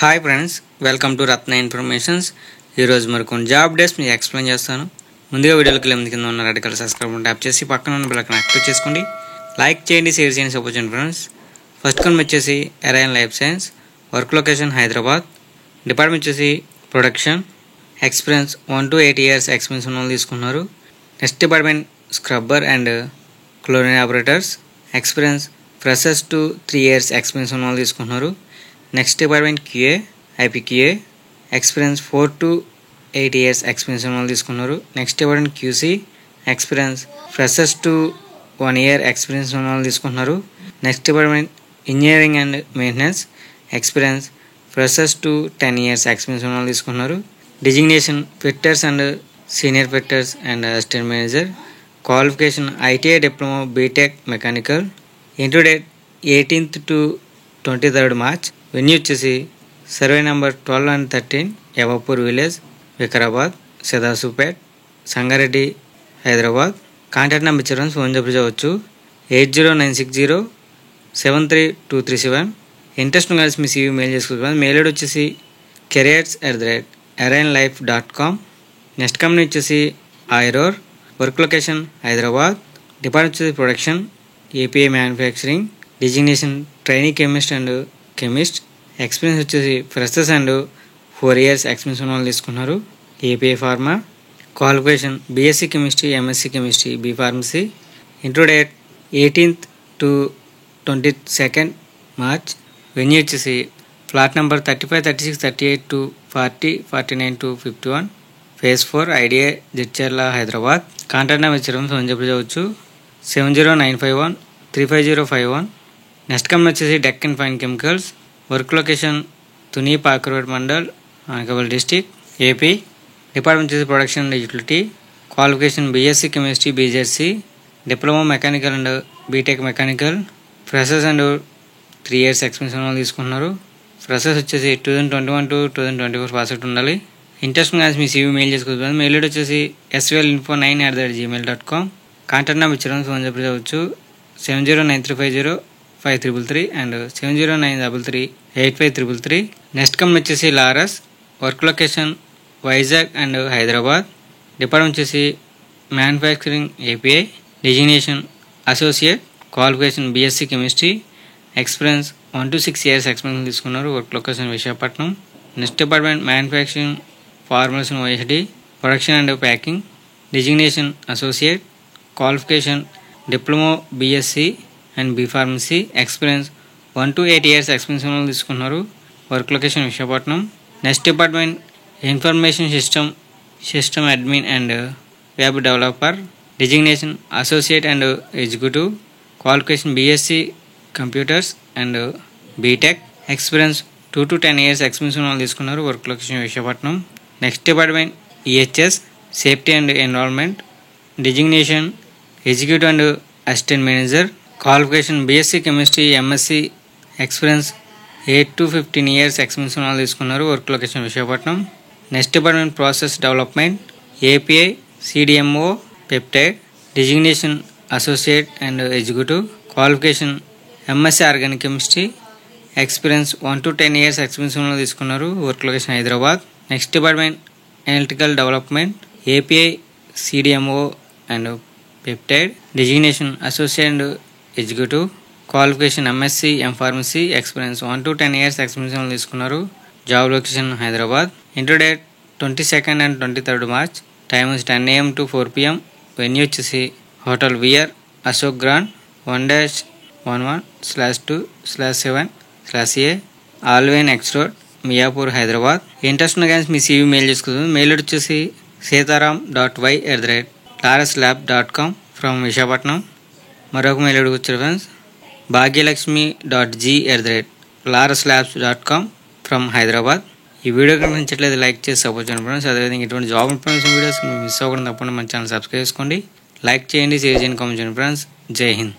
Hi friends, welcome to Ratna informations. ఈరోజు మరికొన్ని job updates మీకు ఎక్స్ప్లెయిన్ చేస్తాను. ముందుగా వీడియోకి వెళ్ళే కింద ఉన్న red colour subscribe button tap చేసి పక్కన ఉన్న బెల్ ఐకాన్ యాక్టివేట్ చేసుకోండి. లైక్ చేయండి, షేర్ చేయండి, సపోర్ట్ చేయండి ఫ్రెండ్స్. ఫస్ట్ వన్ వచ్చేసి Arene life sciences, work location Hyderabad, department వచ్చేసి production, experience 1 to 8 years experience ఉన్న వాళ్ళు తీసుకున్నారు. Next department scrubber and chlorine operators, experience freshers to 3 years experience ఉన్న వాళ్ళు తీసుకున్నారు. Next department QA, IPQA, experience 4 to 8 years experience ఉన్న వాళ్ళు తీసుకున్నారు. Next department QC, experience freshers to 1 year experience ఉన్న వాళ్ళు తీసుకుంటున్నారు. Next department engineering and maintenance, experience freshers to 10 years experience ఉన్న వాళ్ళు తీసుకున్నారు. Designation fitters and senior fitters and assistant manager, qualification ITI diploma B Tech mechanical, interview date 18th to 23rd March. Venue వచ్చేసి survey number 12 and 13, Yavapur village, Vikarabad, Sadasupet, Sangareddy, Hyderabad. Contact number ఇచ్చారు, phone చెప్పవచ్చు 8096073237. Interest కలిసి మీ CV mail చేసుకోవాలి. Mail ID వచ్చేసి careers@arainlife.com. Next company వచ్చేసి ఐరోర్, work location Hyderabad, department వచ్చేసి production, API manufacturing, designation trainee chemist and chemist, experience వచ్చేసి ఫ్రెషర్స్ అండ్ 4 years ఎక్స్పీరియన్స్ ఉన్న వాళ్ళు తీసుకున్నారు. API pharma, qualification BSc chemistry, MSc chemistry, B pharmacy. Interview date 18th to 22nd March. Venue వచ్చేసి flat number 35, 36, 38 to 40, 49 to 51, phase 4, IDA, Jadcherla, Hyderabad. Contact number ఇచ్చారు, phone చెప్పవచ్చు 70951355051. Next company వచ్చేసి Deccan fine chemicals, work location Tuni, పాకర్వేట్ mandal, Anakapalli district, AP. Department వచ్చేసి production and utility, qualification BSc chemistry, BJC, diploma mechanical and B Tech mechanical, freshers and 3 years experience ఉన్న వాళ్ళు తీసుకుంటున్నారు. Freshers వచ్చేసి 2021 to 2024 pass out ఉండాలి. ఇంట్రెస్ట్ కలిసి మీ CV మెయిల్ చేసుకోవచ్చు. మెయిల్ ఐడి వచ్చేసి swlinfo9@gmail.com. కాంటాక్ట్ నెంబర్ ఇచ్చారు, ఫోన్ చెప్పవచ్చు 7093505333 అండ్ 7093385333. నెక్స్ట్ కంపెనీ వచ్చేసి Laurus, work location Vizag and Hyderabad, department వచ్చేసి manufacturing API, designation associate, qualification BSc chemistry, experience 1 to 6 years experience తీసుకున్నారు. Work location Visakhapatnam. Next department manufacturing pharmas OSD, production and packing, designation associate, qualification diploma BSc and B pharmacy, experience 1 to 8 years experience ఉన్న తీసుకున్నారు. Work location Visakhapatnam. Next department information system admin and web developer, designation associate and executive, qualification BSc computers and BTech, experience 2 to 10 years experience ఉన్న తీసుకున్నారు. Work location Visakhapatnam. Next department EHS, safety and environment, designation executive and assistant manager, qualification BSc chemistry, MSc, experience 8 to 15 years experience ఉన్న తీసుకున్నారు. Work location Visakhapatnam. Next department process development, API, CDMO, peptide, designation associate and executive, qualification MSc organic chemistry, experience 1 to 10 years experience ఉన్న తీసుకున్నారు. Work location Hyderabad. Next department analytical development, API, CDMO and peptide, designation associate and executive, qualification MSc, M pharmacy, experience 1 to 10 years experience తీసుకున్నారు. Job location Hyderabad. Interview date 22nd and 23rd March. Time 10 AM to 4 PM. Venue వచ్చేసి hotel VR, Ashok grand, 1-11/2/7/A, Allwyn X road, Miyapur, Hyderabad. Interest ఉన్న కానీ మీ CV mail చేసుకోవచ్చు. Mail ID వచ్చేసి setaram.y@larslab.com from Visakhapatnam. మరొక mail ID వచ్చారు friends, bhagyalakshmi.g@larslabs.com from Hyderabad. ఈ video కనుక నచ్చినట్లయితే లైక్ చేసి సపోర్ట్ చేయండి ఫ్రెండ్స్. అదేవిధంగా ఇటువంటి జాబ్ ఇన్ఫర్మేషన్ వీడియోస్ మిస్ అవ్వకుండా తప్పకుండా మన ఛానల్ సబ్స్క్రైబ్ చేసుకోండి. లైక్ చేయండి, షేర్ చేయండి, కామెంట్ చేయండి ఫ్రెండ్స్. జై హింద్.